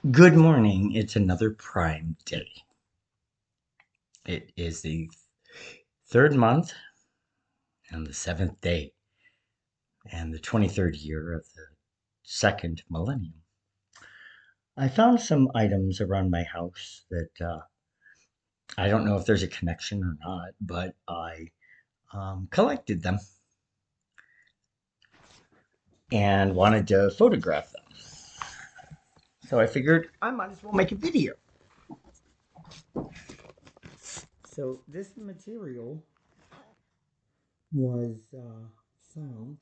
Good morning. It's another Prime Day. It is the third month and the seventh day and the 23rd year of the second millennium. I found some items around my house that I don't know if there's a connection or not, but I collected them and wanted to photograph them. So I figured I might as well make a video. So this material was found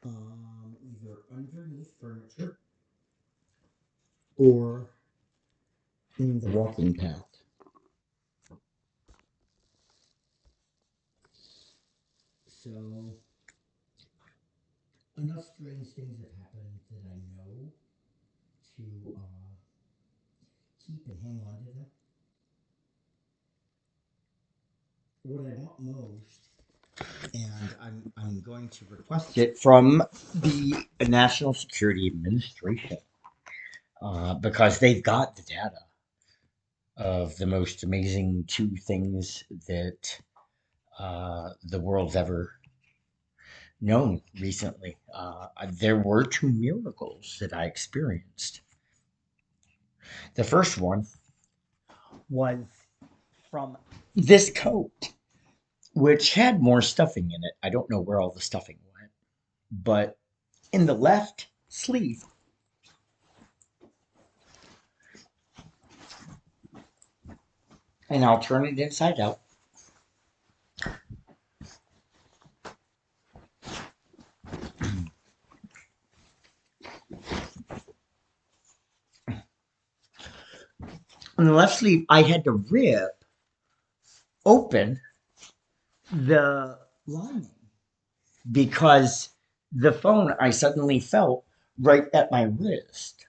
either underneath furniture or in the walking path. So, enough strange things have happened that I know to keep and hang on to them. What I want most, and I'm going to request it from the National Security Administration because they've got the data of the most amazing two things that the world's ever known recently. There were two miracles that I experienced. The first one was from this coat, which had more stuffing in it. I don't know where all the stuffing went, but in the left sleeve, and I'll turn it inside out. On the left sleeve, I had to rip open the lining because the phone I suddenly felt right at my wrist,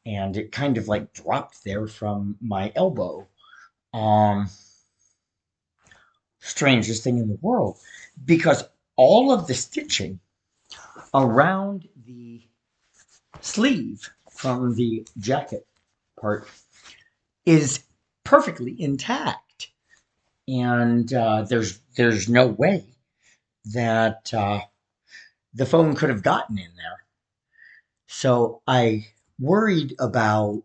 and it kind of like dropped there from my elbow. Um, Strangest thing in the world because all of the stitching around the sleeve from the jacket part is perfectly intact, and there's no way that the phone could have gotten in there. So I worried about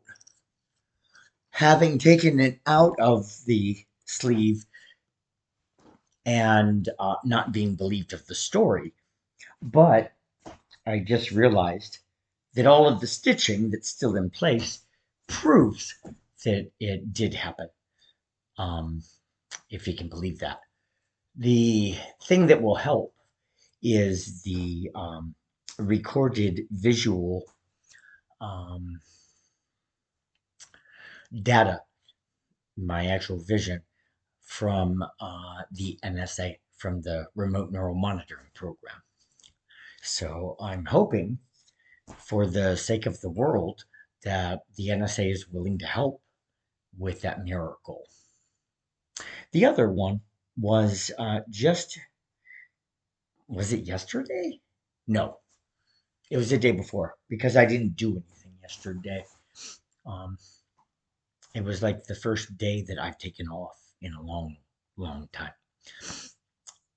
having taken it out of the sleeve and not being believed of the story. But I just realized that all of the stitching that's still in place proves that it did happen, um, if you can believe that. The thing that will help is the recorded visual um, data, my actual vision from the NSA, from the Remote Neural Monitoring Program. So I'm hoping, for the sake of the world, that the NSA is willing to help with that miracle. The other one was was it yesterday? No, it was the day before because I didn't do anything yesterday. Um, it was like the first day that I've taken off in a long, long time.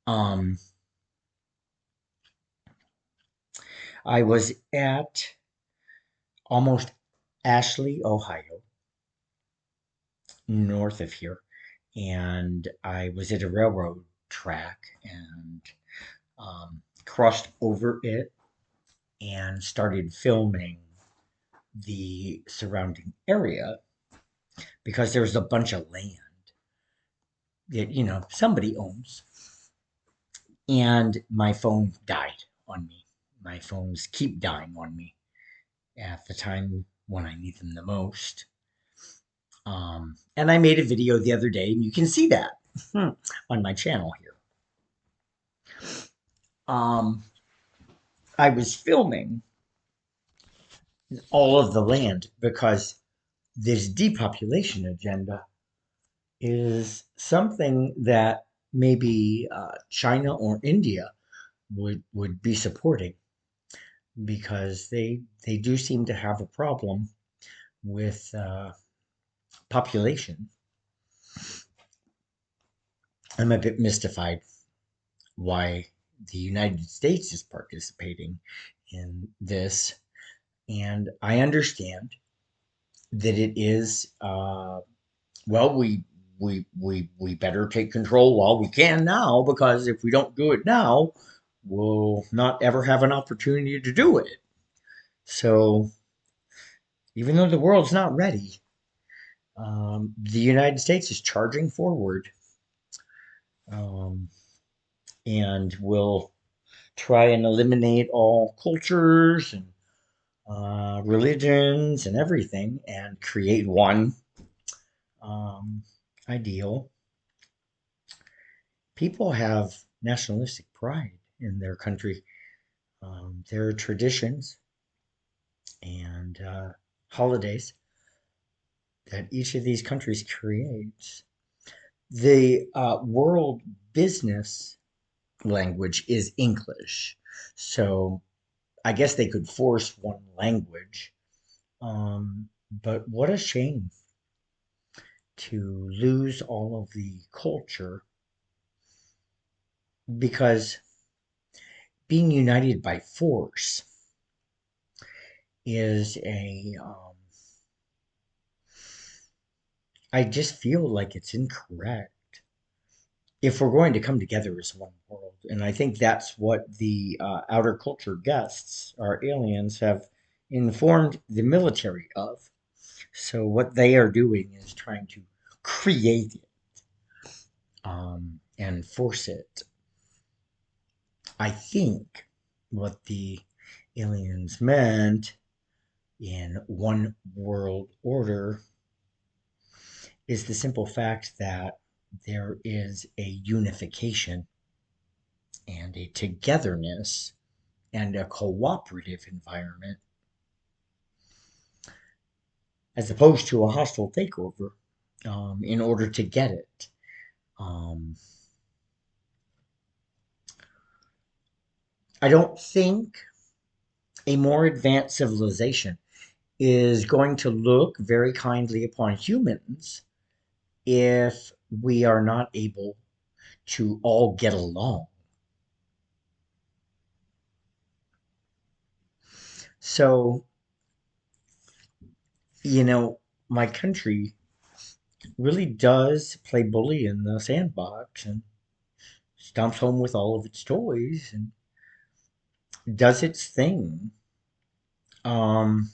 Um, I was at almost Ashley, Ohio, north of here, and I was at a railroad track and crossed over it and started filming the surrounding area because there's a bunch of land that somebody owns, and my phone died on me. My phones keep dying on me at the time when I need them the most. And I made a video the other day, and you can see that on my channel here. um, I was filming all of the land because this depopulation agenda is something that maybe China or India would be supporting because they do seem to have a problem with population, I'm a bit mystified why the United States is participating in this. And I understand that it is, well, we better take control while we can now, because if we don't do it now, we'll not ever have an opportunity to do it. So even though the world's not ready, the United States is charging forward, um, and will try and eliminate all cultures and religions and everything, and create one um, ideal. People have nationalistic pride in their country, their traditions, and holidays that each of these countries creates. The world business language is English. So I guess they could force one language. But what a shame to lose all of the culture, because being united by force is I just feel like it's incorrect if we're going to come together as one world. And I think that's what the outer culture guests, our aliens, have informed the military of. So what they are doing is trying to create it, and force it. I think what the aliens meant in one world order is the simple fact that there is a unification and a togetherness and a cooperative environment, as opposed to a hostile takeover, in order to get it. Um, I don't think a more advanced civilization is going to look very kindly upon humans if we are not able to all get along. So, you know, my country really does play bully in the sandbox and stomps home with all of its toys and does its thing. Um,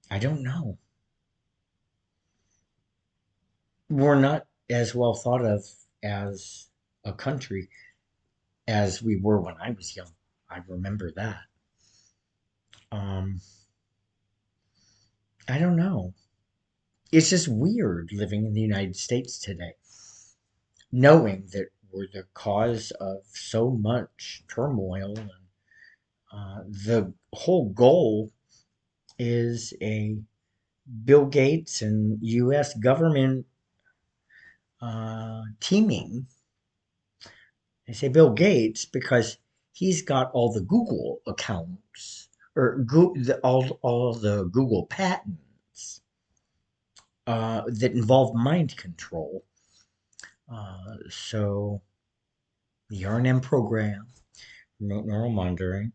I don't know. We're not as well thought of as a country as we were when I was young. I remember that. Um, I don't know. It's just weird living in the United States today, knowing that we're the cause of so much turmoil, and the whole goal is a Bill Gates and U.S. government teaming. I say Bill Gates because he's got all the Google accounts, or all the Google patents that involve mind control. So the RNM program, remote neural monitoring,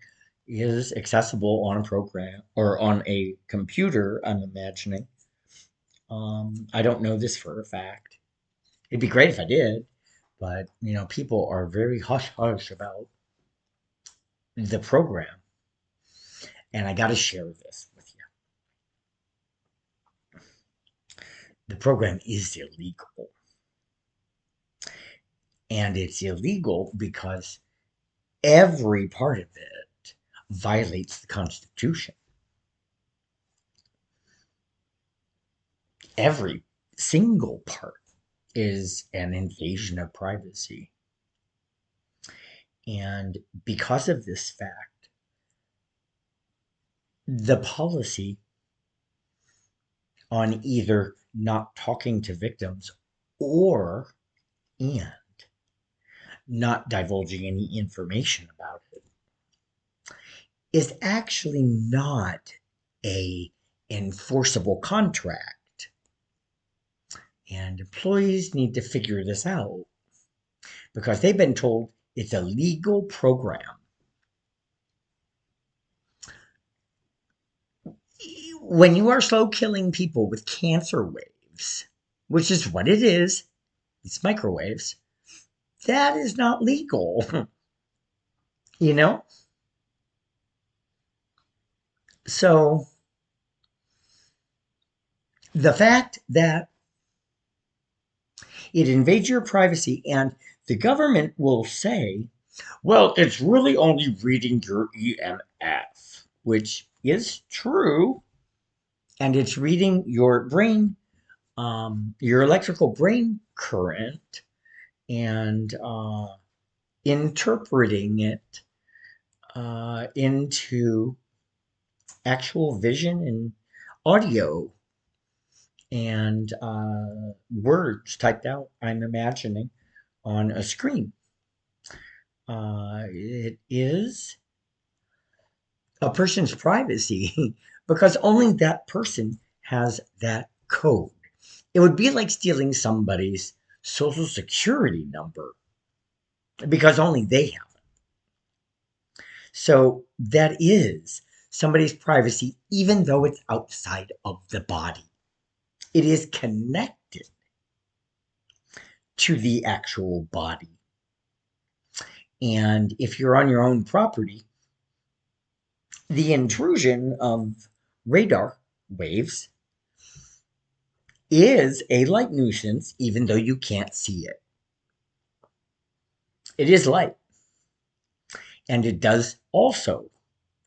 is accessible on a program or on a computer, I'm imagining. I don't know this for a fact. It'd be great if I did, but people are very hush hush about the program, and I got to share this with you. The program is illegal, and it's illegal because every part of it violates the Constitution. Every single part is an invasion of privacy. And because of this fact, the policy on either not talking to victims or and not divulging any information about it is actually not a enforceable contract. And employees need to figure this out because they've been told it's a legal program. When you are slow killing people with cancer waves, which is what it is, it's microwaves, that is not legal. you know? So the fact that it invades your privacy and the government will say, well, it's really only reading your EMF, which is true. And it's reading your brain, your electrical brain current, and interpreting it into actual vision and audio and words typed out, I'm imagining, on a screen. It is a person's privacy because only that person has that code. It would be like stealing somebody's social security number because only they have it. So that is somebody's privacy, even though it's outside of the body. It is connected to the actual body. And if you're on your own property, the intrusion of radar waves is a light nuisance, even though you can't see it. It is light. And it does also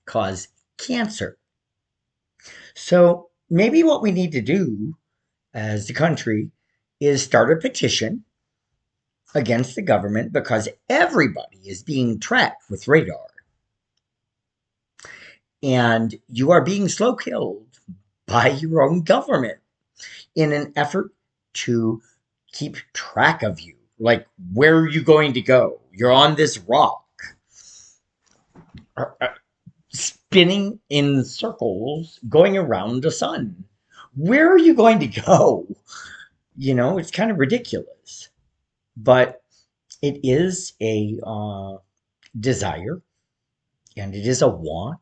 cause cancer. So maybe what we need to do as the country is start a petition against the government because everybody is being tracked with radar. And you are being slow killed by your own government in an effort to keep track of you. Like, where are you going to go? You're on this rock, spinning in circles, going around the sun. Where are you going to go? It's kind of ridiculous. But it is a desire and it is a want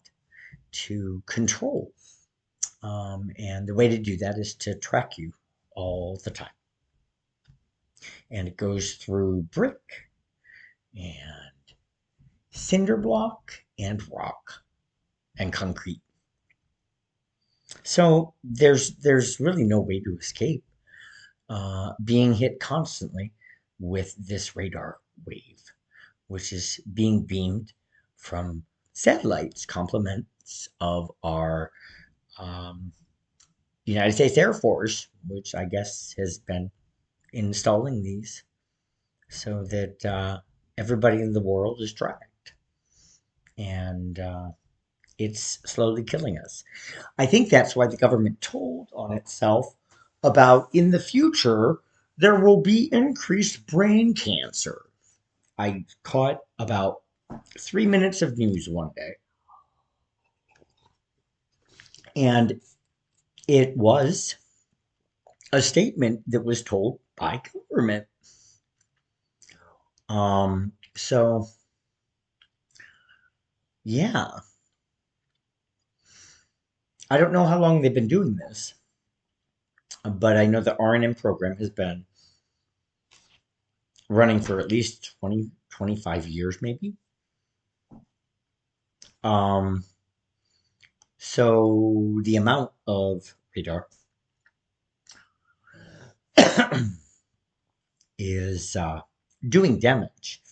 to control. And the way to do that is to track you all the time. And it goes through brick and cinder block and rock and concrete. So there's really no way to escape being hit constantly with this radar wave, which is being beamed from satellites, complements of our United States Air Force, which I guess has been installing these so that everybody in the world is tracked. And it's slowly killing us. I think that's why the government told on itself about in the future there will be increased brain cancer. I caught about 3 minutes of news one day, and it was a statement that was told by government. So yeah, I don't know how long they've been doing this, but I know the RNM program has been running for at least 20, 25 years, maybe. Um, so the amount of radar is doing damage.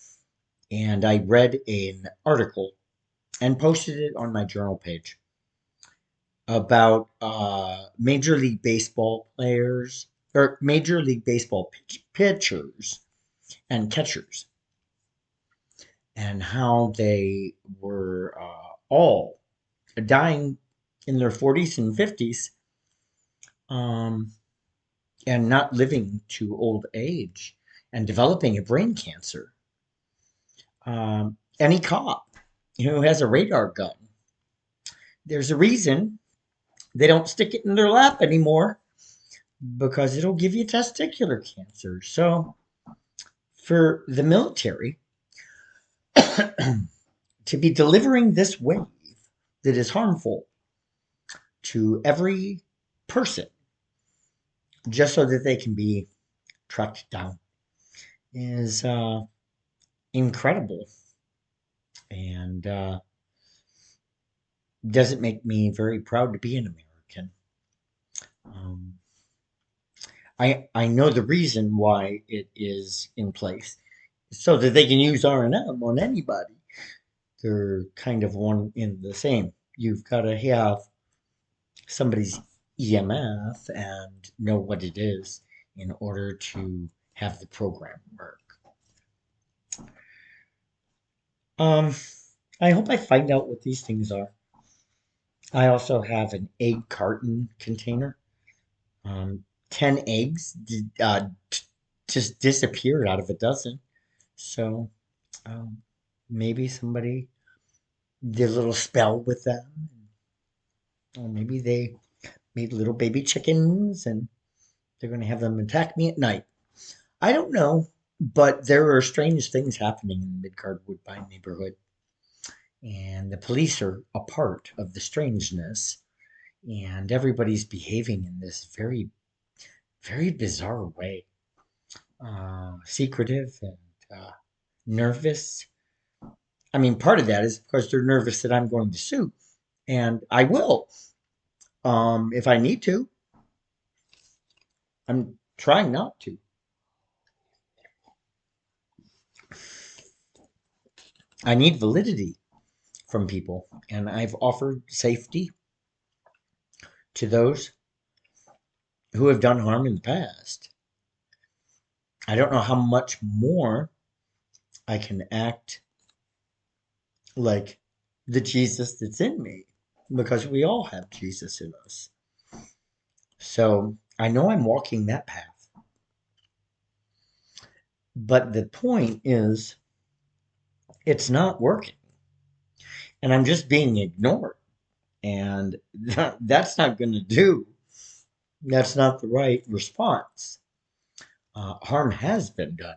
And I read an article and posted it on my journal page about Major League Baseball players or Major League Baseball pitchers and catchers and how they were all dying in their 40s and 50s and not living to old age and developing a brain cancer. Any cop who has a radar gun, there's a reason They don't stick it in their lap anymore because it'll give you testicular cancer. So, for the military to be delivering this wave that is harmful to every person just so that they can be tracked down is incredible and doesn't make me very proud to be an American. Um, I know the reason why it is in place so that they can use R&M on anybody. They're kind of one in the same. You've got to have somebody's EMF and know what it is in order to have the program work. Um, I hope I find out what these things are. I also have an egg carton container. 10 eggs just disappeared out of a dozen. So um, maybe somebody did a little spell with them. Or maybe they made little baby chickens and they're going to have them attack me at night. I don't know, but there are strange things happening in the Midgard Woodbine neighborhood. And the police are a part of the strangeness. And everybody's behaving in this very, very bizarre way. Secretive and nervous. I mean, part of that is because they're nervous that I'm going to sue. And I will, if I need to. I'm trying not to. I need validity from people, and I've offered safety to those who have done harm in the past. I don't know how much more I can act like the Jesus that's in me because we all have Jesus in us. So I know I'm walking that path. But the point is, it's not working. And I'm just being ignored. And that's not going to do. That's not the right response. Harm has been done.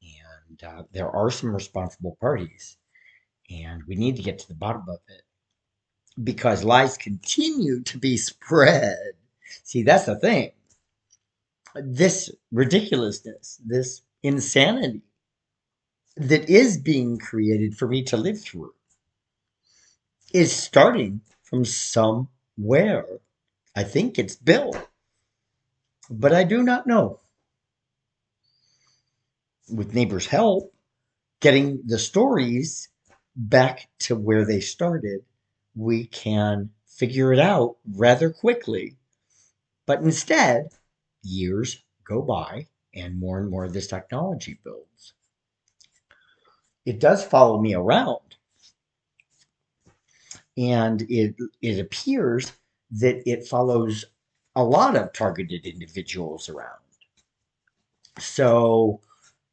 And there are some responsible parties. And we need to get to the bottom of it because lies continue to be spread. See, that's the thing. This ridiculousness, this insanity that is being created for me to live through is starting from somewhere. I think it's Bill, but I do not know. With neighbors' help, getting the stories back to where they started, we can figure it out rather quickly. But instead, years go by and more of this technology builds. It does follow me around, and it appears that it follows a lot of targeted individuals around. So,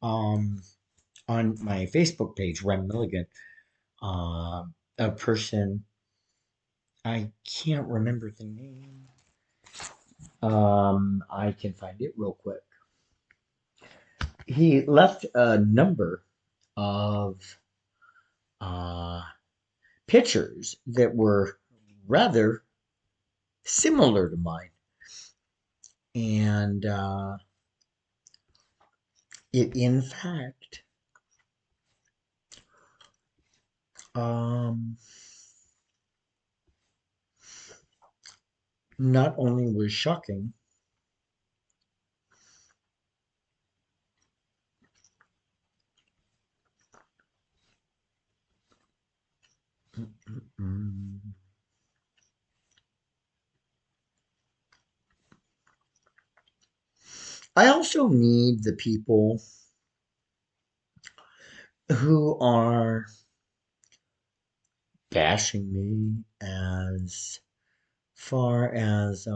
um, on my Facebook page, Rem Milligan, a person, I can't remember the name. I can find it real quick. He left a number of uh, pictures that were rather similar to mine. And it, in fact, um, not only was shocking, I also need the people who are bashing me as far as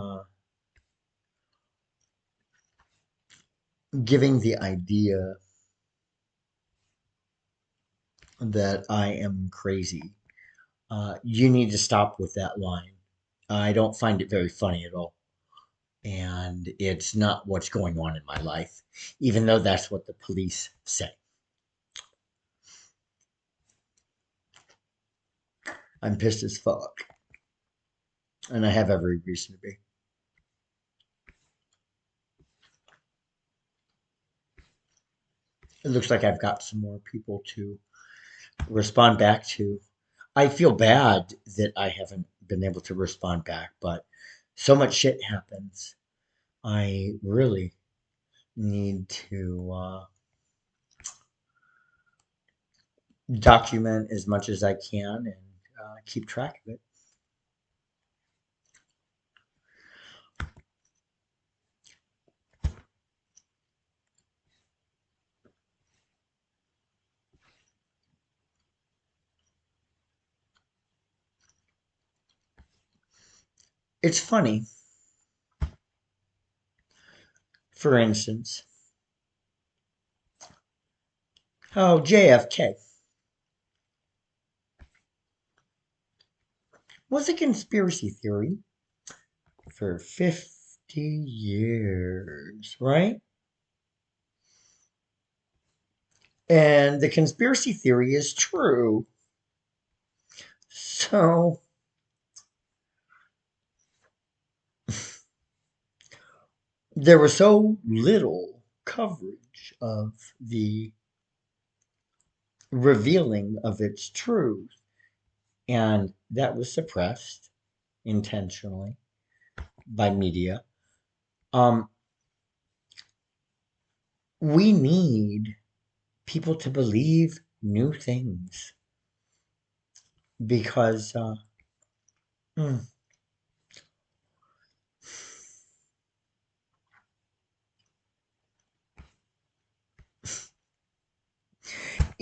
giving the idea that I am crazy. You need to stop with that line. I don't find it very funny at all. And it's not what's going on in my life, even though that's what the police say. I'm pissed as fuck, and I have every reason to be. It looks like I've got some more people to respond back to. I feel bad that I haven't been able to respond back, but so much shit happens. I really need to document as much as I can and keep track of it. It's funny, for instance, how JFK was a conspiracy theory for 50 years, right? And the conspiracy theory is true. So there was so little coverage of the revealing of its truth, and that was suppressed intentionally by media. Um, we need people to believe new things because mm,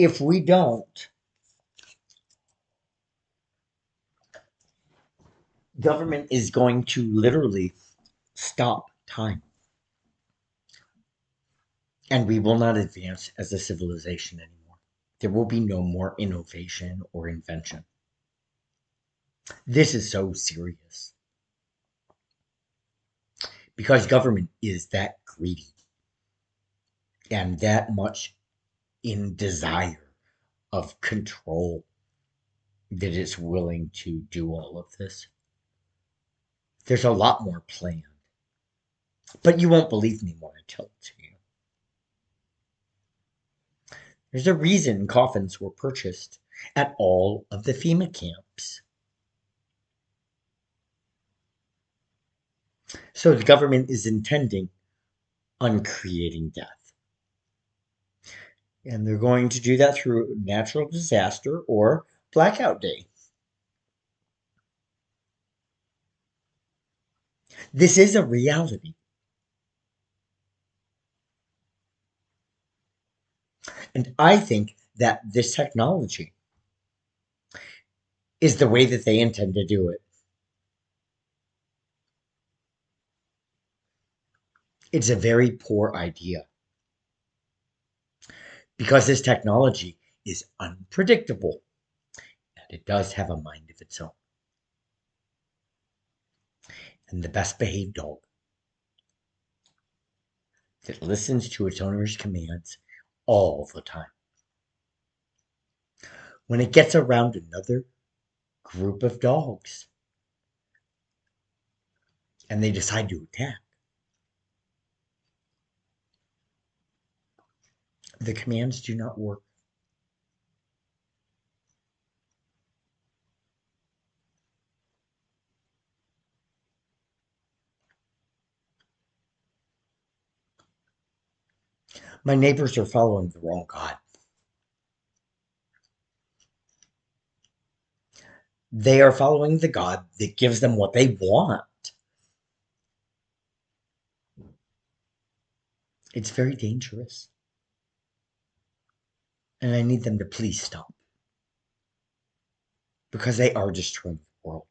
if we don't, government is going to literally stop time, and we will not advance as a civilization anymore. There will be no more innovation or invention. This is so serious because government is that greedy and that much in desire of control that it's willing to do all of this. There's a lot more planned, but you won't believe me when I tell it to you. There's a reason coffins were purchased at all of the FEMA camps. So the government is intending on creating death. And they're going to do that through natural disaster or blackout day. This is a reality. And I think that this technology is the way that they intend to do it. It's a very poor idea because this technology is unpredictable and it does have a mind of its own. And the best behaved dog that listens to its owner's commands all the time. When it gets around another group of dogs and they decide to attack, the commands do not work. My neighbors are following the wrong God. They are following the God that gives them what they want. It's very dangerous. And I need them to please stop because they are destroying the world.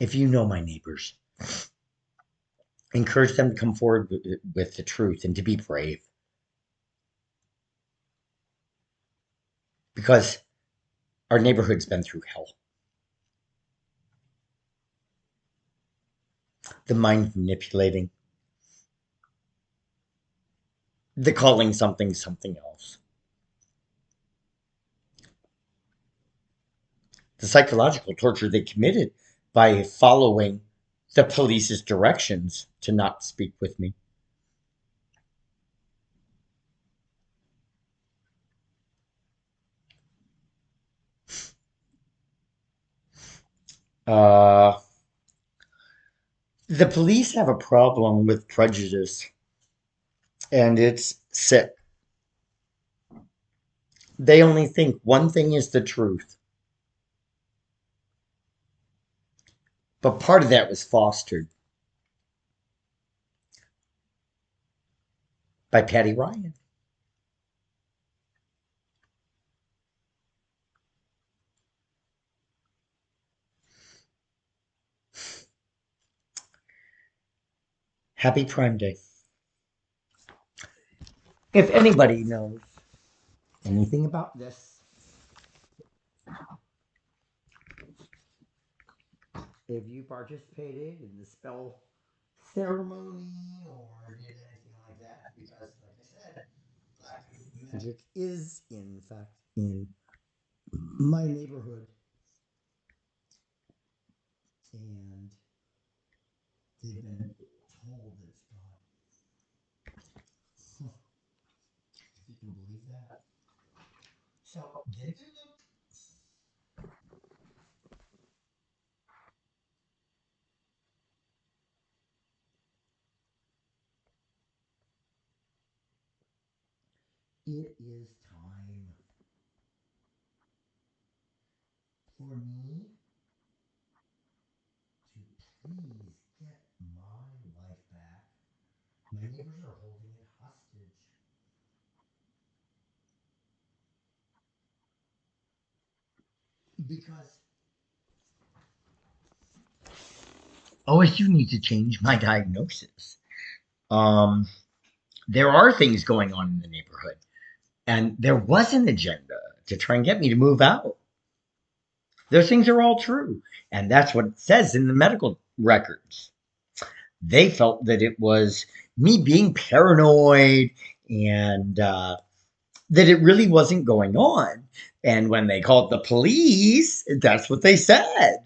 If you know my neighbors, encourage them to come forward with the truth and to be brave. Because Our neighborhood's been through hell. The mind manipulating, the calling something something else, the psychological torture they committed by following the police's directions to not speak with me. Uh, the police have a problem with prejudice, and it's sick. They only think one thing is the truth. But part of that was fostered by Patty Ryan. Happy Prime Day. If anybody knows anything about this, if you participated in the spell ceremony or did anything like that, because, like I said, black magic is, in fact, in my neighborhood, and they've been told that it's gone. If you can believe that. So, get a look. It is time for me to please get my life back. My neighbors are holding it hostage because OSU needs to change my diagnosis. Um, there are things going on in the neighborhood, and there was an agenda to try and get me to move out. Those things are all true, and that's what it says in the medical records. They felt that it was me being paranoid and that it really wasn't going on. And when they called the police, that's what they said.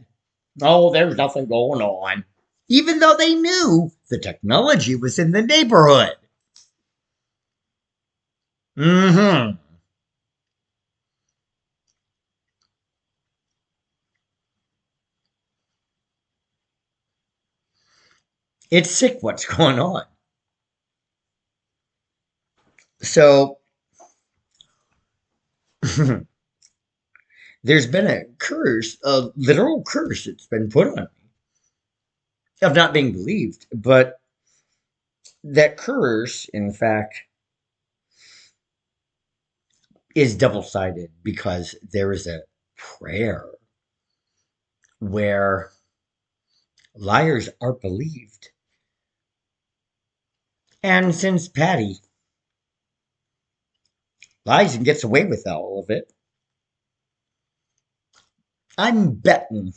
Oh, there's nothing going on. Even though they knew the technology was in the neighborhood. Mm-hmm. It's sick what's going on. So there's been a curse, a literal curse that's been put on me of not being believed. But that curse, in fact, is double sided because there is a prayer where liars are believed. And since Patty lies and gets away with all of it, I'm betting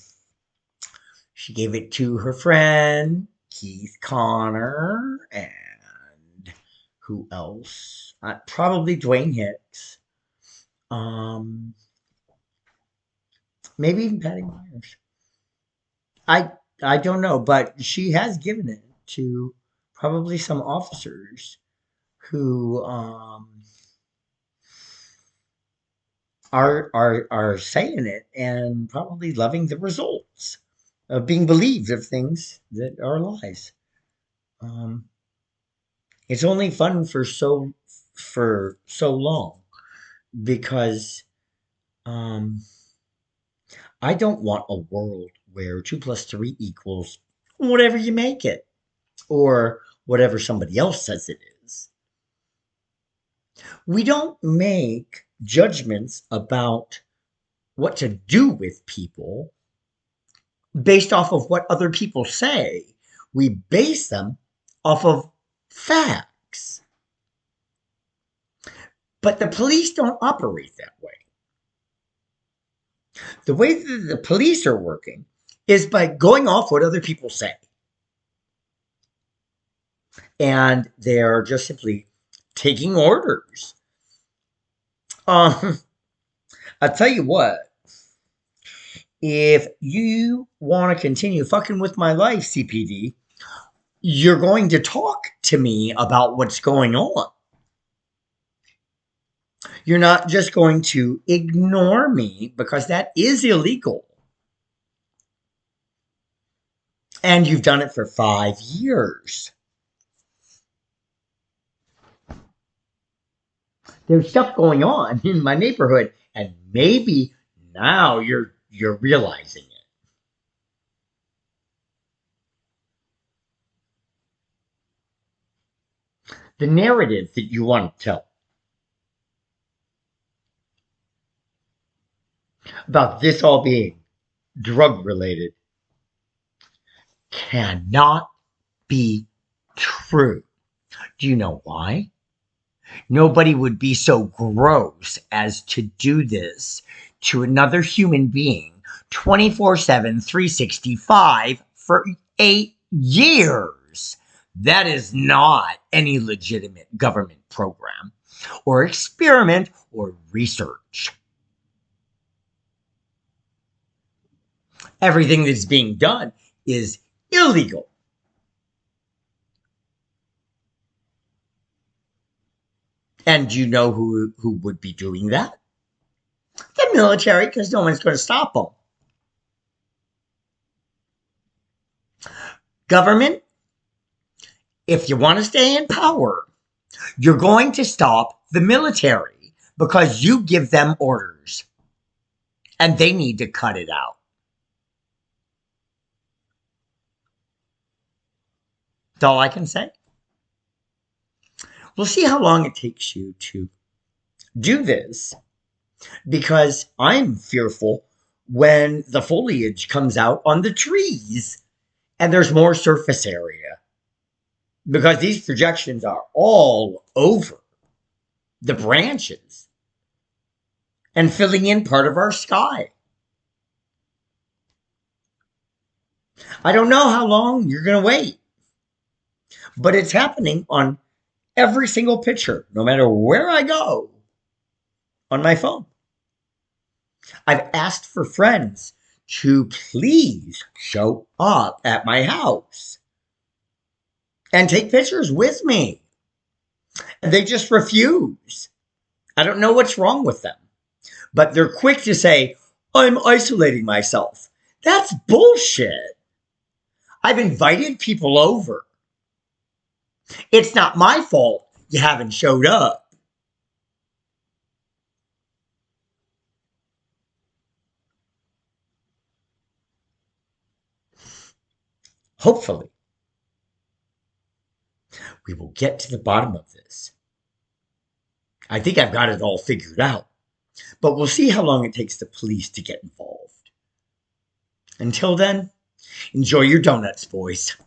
she gave it to her friend Keith Connor and who else? Probably Dwayne Hicks. Um, Maybe even Patty Myers. I I don't know, but she has given it to probably some officers who are saying it and probably loving the results of being believed of things that are lies. Um, it's only fun for so long because um, I don't want a world where 2 plus 3 equals whatever you make it or whatever somebody else says it is. We don't make judgments about what to do with people based off of what other people say. We base them off of facts. But the police don't operate that way. The way that the police are working is by going off what other people say. And they're just simply taking orders. Um, I'll tell you what, if you want to continue fucking with my life, CPD, you're going to talk to me about what's going on. You're not just going to ignore me because that is illegal. And you've done it for 5 years. There's stuff going on in my neighborhood, and maybe now you're realizing it. The narrative that you want to tell about this all being drug related cannot be true. Do you know why? Nobody would be so gross as to do this to another human being 24/7, 365 for 8 years. That is not any legitimate government program or experiment or research. Everything that's being done is illegal. And do you know who would be doing that? The military, because no one's going to stop them. Government, if you want to stay in power, you're going to stop the military because you give them orders. And they need to cut it out. That's all I can say. We'll see how long it takes you to do this, because I'm fearful when the foliage comes out on the trees and there's more surface area, because these projections are all over the branches and filling in part of our sky. I don't know how long you're going to wait, but it's happening on every single picture, no matter where I go on my phone. I've asked for friends to please show up at my house and take pictures with me. And they just refuse. I don't know what's wrong with them, but they're quick to say, I'm isolating myself. That's bullshit. I've invited people over. It's not my fault you haven't showed up. Hopefully, we will get to the bottom of this. I think I've got it all figured out, but we'll see how long it takes the police to get involved. Until then, enjoy your donuts, boys.